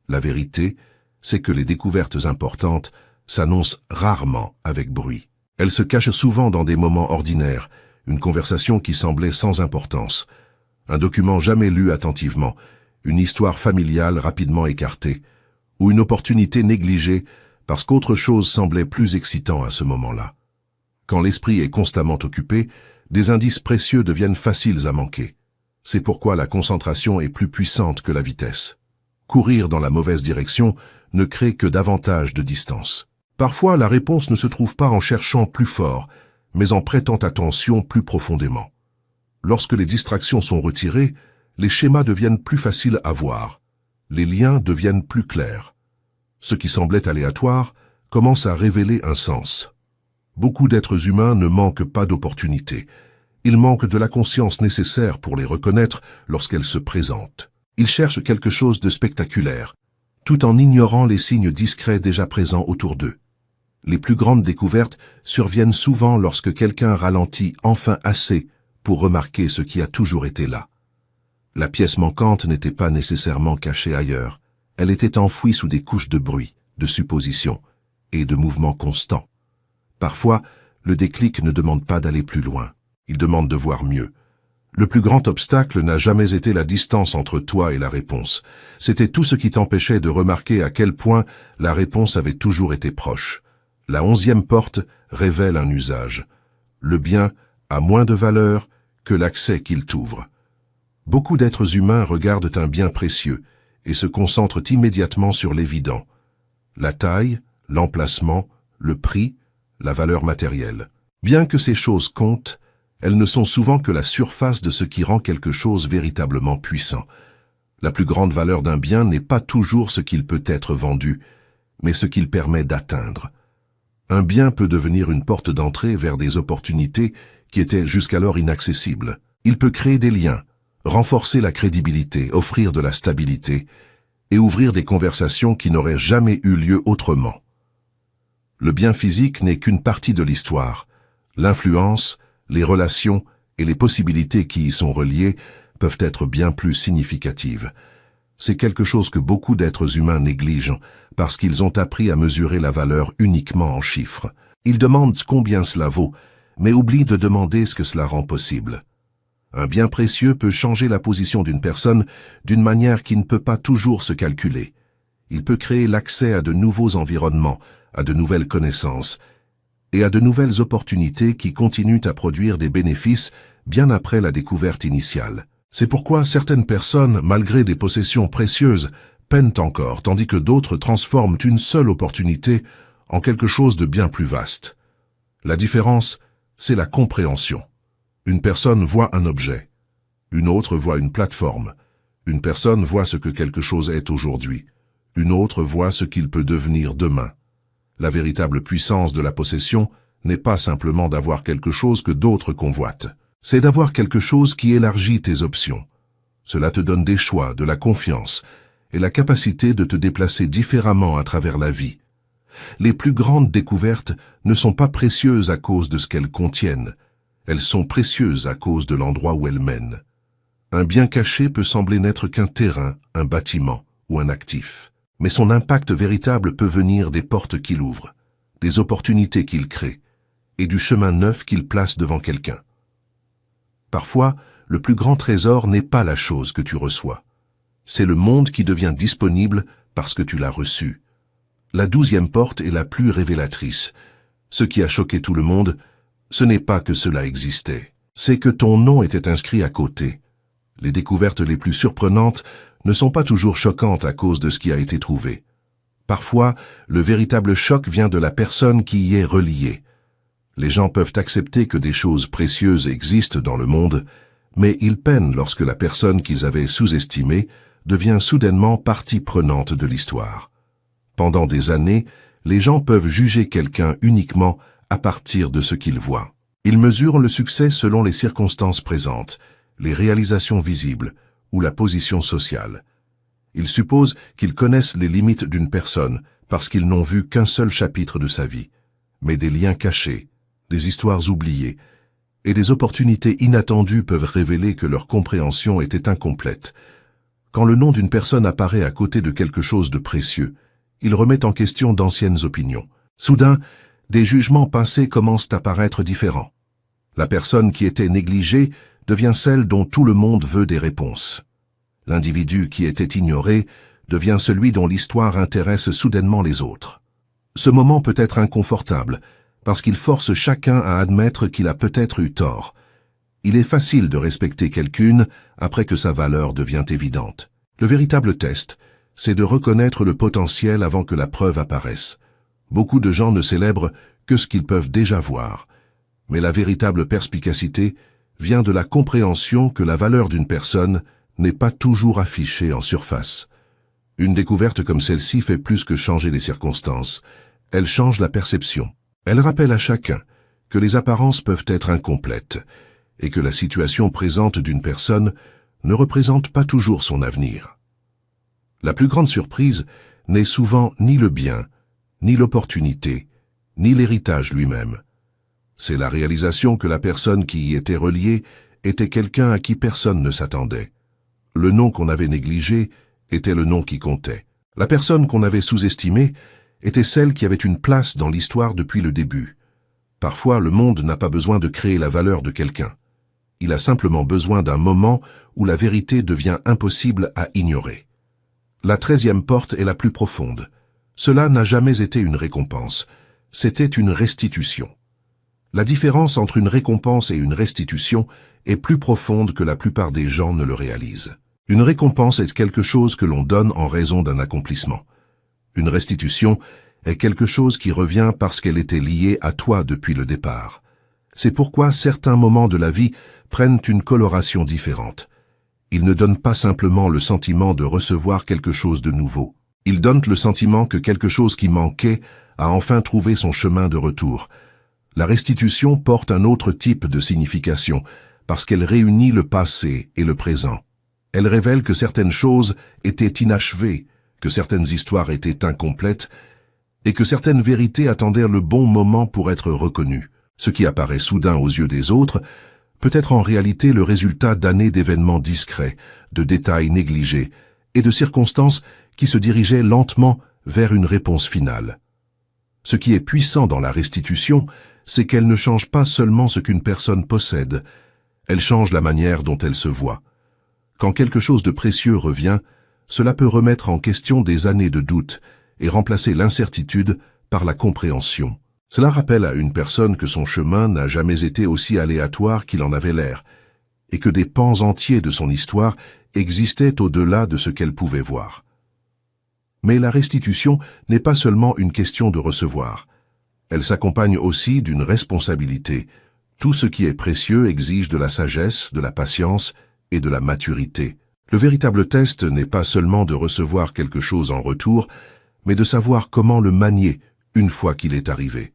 La vérité, c'est que les découvertes importantes s'annoncent rarement avec bruit. Elles se cachent souvent dans des moments ordinaires, une conversation qui semblait sans importance, un document jamais lu attentivement, une histoire familiale rapidement écartée, ou une opportunité négligée parce qu'autre chose semblait plus excitant à ce moment-là. Quand l'esprit est constamment occupé, des indices précieux deviennent faciles à manquer. C'est pourquoi la concentration est plus puissante que la vitesse. Courir dans la mauvaise direction ne crée que davantage de distance. Parfois, la réponse ne se trouve pas en cherchant plus fort, mais en prêtant attention plus profondément. Lorsque les distractions sont retirées, les schémas deviennent plus faciles à voir. Les liens deviennent plus clairs. Ce qui semblait aléatoire commence à révéler un sens. Beaucoup d'êtres humains ne manquent pas d'opportunités. Ils manquent de la conscience nécessaire pour les reconnaître lorsqu'elles se présentent. Ils cherchent quelque chose de spectaculaire, tout en ignorant les signes discrets déjà présents autour d'eux. Les plus grandes découvertes surviennent souvent lorsque quelqu'un ralentit enfin assez pour remarquer ce qui a toujours été là. La pièce manquante n'était pas nécessairement cachée ailleurs. Elle était enfouie sous des couches de bruit, de suppositions et de mouvements constants. Parfois, le déclic ne demande pas d'aller plus loin. Il demande de voir mieux. Le plus grand obstacle n'a jamais été la distance entre toi et la réponse. C'était tout ce qui t'empêchait de remarquer à quel point la réponse avait toujours été proche. La 11e porte révèle un usage. Le bien a moins de valeur que l'accès qu'il t'ouvre. Beaucoup d'êtres humains regardent un bien précieux et se concentrent immédiatement sur l'évident. La taille, l'emplacement, le prix, la valeur matérielle. Bien que ces choses comptent, elles ne sont souvent que la surface de ce qui rend quelque chose véritablement puissant. La plus grande valeur d'un bien n'est pas toujours ce qu'il peut être vendu, mais ce qu'il permet d'atteindre. Un bien peut devenir une porte d'entrée vers des opportunités qui étaient jusqu'alors inaccessibles. Il peut créer des liens, renforcer la crédibilité, offrir de la stabilité et ouvrir des conversations qui n'auraient jamais eu lieu autrement. Le bien physique n'est qu'une partie de l'histoire. L'influence, les relations et les possibilités qui y sont reliées peuvent être bien plus significatives. C'est quelque chose que beaucoup d'êtres humains négligent parce qu'ils ont appris à mesurer la valeur uniquement en chiffres. Ils demandent combien cela vaut, mais oublient de demander ce que cela rend possible. Un bien précieux peut changer la position d'une personne d'une manière qui ne peut pas toujours se calculer. Il peut créer l'accès à de nouveaux environnements, à de nouvelles connaissances et à de nouvelles opportunités qui continuent à produire des bénéfices bien après la découverte initiale. C'est pourquoi certaines personnes, malgré des possessions précieuses, peinent encore, tandis que d'autres transforment une seule opportunité en quelque chose de bien plus vaste. La différence, c'est la compréhension. Une personne voit un objet, une autre voit une plateforme, une personne voit ce que quelque chose est aujourd'hui, une autre voit ce qu'il peut devenir demain. La véritable puissance de la possession n'est pas simplement d'avoir quelque chose que d'autres convoitent. C'est d'avoir quelque chose qui élargit tes options. Cela te donne des choix, de la confiance et la capacité de te déplacer différemment à travers la vie. Les plus grandes découvertes ne sont pas précieuses à cause de ce qu'elles contiennent. Elles sont précieuses à cause de l'endroit où elles mènent. Un bien caché peut sembler n'être qu'un terrain, un bâtiment ou un actif. Mais son impact véritable peut venir des portes qu'il ouvre, des opportunités qu'il crée et du chemin neuf qu'il place devant quelqu'un. Parfois, le plus grand trésor n'est pas la chose que tu reçois. C'est le monde qui devient disponible parce que tu l'as reçu. La 12e porte est la plus révélatrice. Ce qui a choqué tout le monde, ce n'est pas que cela existait. C'est que ton nom était inscrit à côté. Les découvertes les plus surprenantes ne sont pas toujours choquantes à cause de ce qui a été trouvé. Parfois, le véritable choc vient de la personne qui y est reliée. Les gens peuvent accepter que des choses précieuses existent dans le monde, mais ils peinent lorsque la personne qu'ils avaient sous-estimée devient soudainement partie prenante de l'histoire. Pendant des années, les gens peuvent juger quelqu'un uniquement à partir de ce qu'ils voient. Ils mesurent le succès selon les circonstances présentes, les réalisations visibles ou la position sociale. Ils supposent qu'ils connaissent les limites d'une personne parce qu'ils n'ont vu qu'un seul chapitre de sa vie, mais des liens cachés, des histoires oubliées et des opportunités inattendues peuvent révéler que leur compréhension était incomplète. Quand le nom d'une personne apparaît à côté de quelque chose de précieux, il remet en question d'anciennes opinions. Soudain, des jugements passés commencent à paraître différents. La personne qui était négligée devient celle dont tout le monde veut des réponses. L'individu qui était ignoré devient celui dont l'histoire intéresse soudainement les autres. Ce moment peut être inconfortable, parce qu'il force chacun à admettre qu'il a peut-être eu tort. Il est facile de respecter quelqu'une après que sa valeur devient évidente. Le véritable test, c'est de reconnaître le potentiel avant que la preuve apparaisse. Beaucoup de gens ne célèbrent que ce qu'ils peuvent déjà voir. Mais la véritable perspicacité vient de la compréhension que la valeur d'une personne n'est pas toujours affichée en surface. Une découverte comme celle-ci fait plus que changer les circonstances. Elle change la perception. Elle rappelle à chacun que les apparences peuvent être incomplètes et que la situation présente d'une personne ne représente pas toujours son avenir. La plus grande surprise n'est souvent ni le bien, ni l'opportunité, ni l'héritage lui-même. C'est la réalisation que la personne qui y était reliée était quelqu'un à qui personne ne s'attendait. Le nom qu'on avait négligé était le nom qui comptait. La personne qu'on avait sous-estimée était celle qui avait une place dans l'histoire depuis le début. Parfois, le monde n'a pas besoin de créer la valeur de quelqu'un. Il a simplement besoin d'un moment où la vérité devient impossible à ignorer. La 13e porte est la plus profonde. Cela n'a jamais été une récompense, c'était une restitution. La différence entre une récompense et une restitution est plus profonde que la plupart des gens ne le réalisent. Une récompense est quelque chose que l'on donne en raison d'un accomplissement. Une restitution est quelque chose qui revient parce qu'elle était liée à toi depuis le départ. C'est pourquoi certains moments de la vie prennent une coloration différente. Ils ne donnent pas simplement le sentiment de recevoir quelque chose de nouveau. Ils donnent le sentiment que quelque chose qui manquait a enfin trouvé son chemin de retour. La restitution porte un autre type de signification parce qu'elle réunit le passé et le présent. Elle révèle que certaines choses étaient inachevées, que certaines histoires étaient incomplètes et que certaines vérités attendaient le bon moment pour être reconnues. Ce qui apparaît soudain aux yeux des autres peut être en réalité le résultat d'années d'événements discrets, de détails négligés et de circonstances qui se dirigeaient lentement vers une réponse finale. Ce qui est puissant dans la restitution, c'est qu'elle ne change pas seulement ce qu'une personne possède, elle change la manière dont elle se voit. Quand quelque chose de précieux revient, cela peut remettre en question des années de doute et remplacer l'incertitude par la compréhension. Cela rappelle à une personne que son chemin n'a jamais été aussi aléatoire qu'il en avait l'air, et que des pans entiers de son histoire existaient au-delà de ce qu'elle pouvait voir. Mais la restitution n'est pas seulement une question de recevoir. Elle s'accompagne aussi d'une responsabilité. Tout ce qui est précieux exige de la sagesse, de la patience et de la maturité. Le véritable test n'est pas seulement de recevoir quelque chose en retour, mais de savoir comment le manier une fois qu'il est arrivé.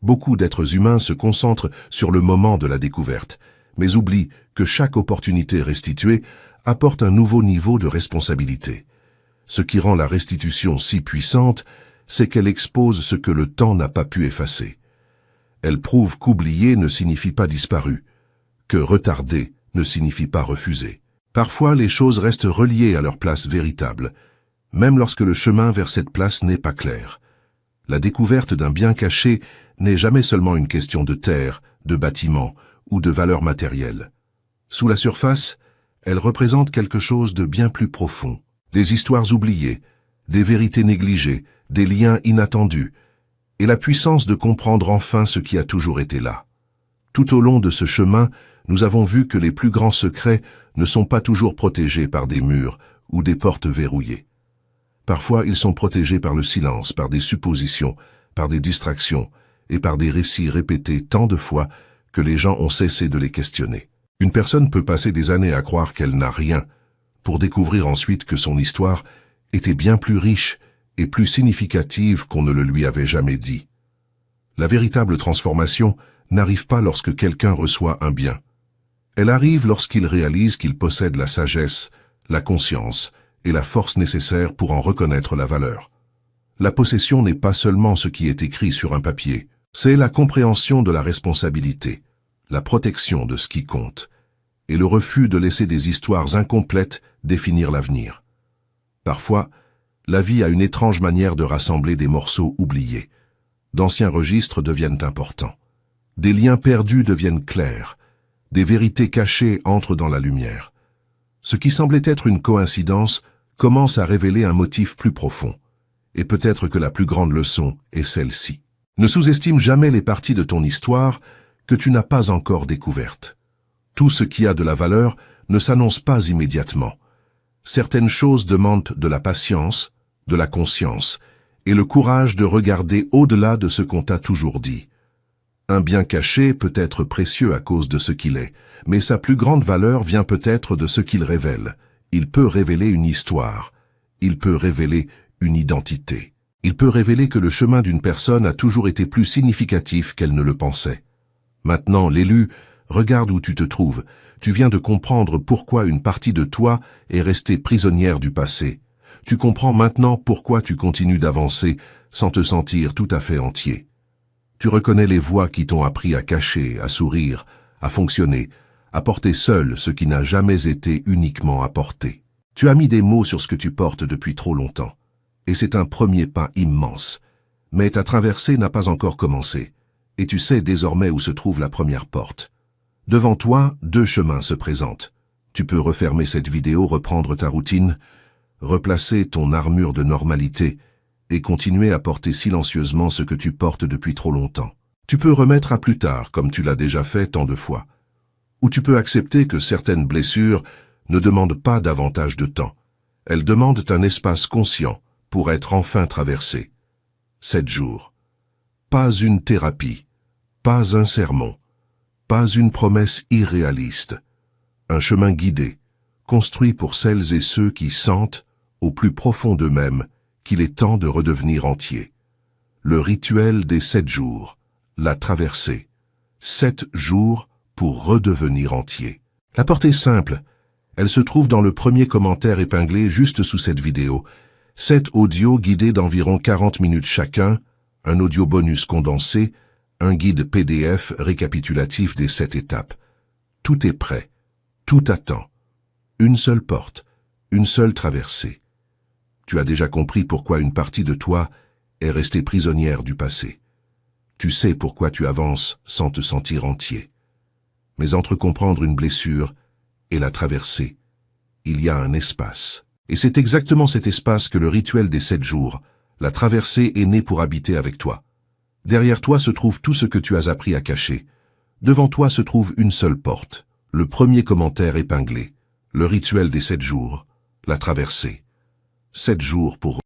Beaucoup d'êtres humains se concentrent sur le moment de la découverte, mais oublient que chaque opportunité restituée apporte un nouveau niveau de responsabilité. Ce qui rend la restitution si puissante, c'est qu'elle expose ce que le temps n'a pas pu effacer. Elle prouve qu'oublier ne signifie pas disparu, que retarder ne signifie pas refuser. Parfois, les choses restent reliées à leur place véritable, même lorsque le chemin vers cette place n'est pas clair. La découverte d'un bien caché n'est jamais seulement une question de terre, de bâtiment ou de valeur matérielle. Sous la surface, elle représente quelque chose de bien plus profond. Des histoires oubliées, des vérités négligées, des liens inattendus, et la puissance de comprendre enfin ce qui a toujours été là. Tout au long de ce chemin, nous avons vu que les plus grands secrets ne sont pas toujours protégés par des murs ou des portes verrouillées. Parfois, ils sont protégés par le silence, par des suppositions, par des distractions et par des récits répétés tant de fois que les gens ont cessé de les questionner. Une personne peut passer des années à croire qu'elle n'a rien, pour découvrir ensuite que son histoire était bien plus riche et plus significative qu'on ne le lui avait jamais dit. La véritable transformation n'arrive pas lorsque quelqu'un reçoit un bien. Elle arrive lorsqu'il réalise qu'il possède la sagesse, la conscience et la force nécessaire pour en reconnaître la valeur. La possession n'est pas seulement ce qui est écrit sur un papier, c'est la compréhension de la responsabilité, la protection de ce qui compte, et le refus de laisser des histoires incomplètes définir l'avenir. Parfois, la vie a une étrange manière de rassembler des morceaux oubliés. D'anciens registres deviennent importants. Des liens perdus deviennent clairs. Des vérités cachées entrent dans la lumière. Ce qui semblait être une coïncidence commence à révéler un motif plus profond. Et peut-être que la plus grande leçon est celle-ci. Ne sous-estime jamais les parties de ton histoire que tu n'as pas encore découvertes. Tout ce qui a de la valeur ne s'annonce pas immédiatement. Certaines choses demandent de la patience, de la conscience et le courage de regarder au-delà de ce qu'on t'a toujours dit. Un bien caché peut être précieux à cause de ce qu'il est, mais sa plus grande valeur vient peut-être de ce qu'il révèle. Il peut révéler une histoire, il peut révéler une identité. Il peut révéler que le chemin d'une personne a toujours été plus significatif qu'elle ne le pensait. Maintenant, l'élu, regarde où tu te trouves. Tu viens de comprendre pourquoi une partie de toi est restée prisonnière du passé. Tu comprends maintenant pourquoi tu continues d'avancer sans te sentir tout à fait entier. Tu reconnais les voix qui t'ont appris à cacher, à sourire, à fonctionner, à porter seul ce qui n'a jamais été uniquement à porter. Tu as mis des mots sur ce que tu portes depuis trop longtemps. Et c'est un premier pas immense. Mais ta traversée n'a pas encore commencé. Et tu sais désormais où se trouve la première porte. Devant toi, 2 chemins se présentent. Tu peux refermer cette vidéo, reprendre ta routine, replacer ton armure de normalité et continuer à porter silencieusement ce que tu portes depuis trop longtemps. Tu peux remettre à plus tard, comme tu l'as déjà fait tant de fois. Ou tu peux accepter que certaines blessures ne demandent pas davantage de temps. Elles demandent un espace conscient pour être enfin traversées. 7 jours. Pas une thérapie, pas un sermon, pas une promesse irréaliste. Un chemin guidé, construit pour celles et ceux qui sentent, au plus profond d'eux-mêmes, qu'il est temps de redevenir entier. Le rituel des 7 jours, la traversée. 7 jours pour redevenir entier. La porte est simple. Elle se trouve dans le premier commentaire épinglé juste sous cette vidéo. 7 audios guidés d'environ 40 minutes chacun, un audio bonus condensé, un guide PDF récapitulatif des 7 étapes. Tout est prêt. Tout attend. Une seule porte, une seule traversée. Tu as déjà compris pourquoi une partie de toi est restée prisonnière du passé. Tu sais pourquoi tu avances sans te sentir entier. Mais entre comprendre une blessure et la traverser, il y a un espace. Et c'est exactement cet espace que le rituel des 7 jours, la traversée, est né pour habiter avec toi. Derrière toi se trouve tout ce que tu as appris à cacher. Devant toi se trouve une seule porte. Le premier commentaire épinglé. Le rituel des 7 jours, la traversée. 7 jours pour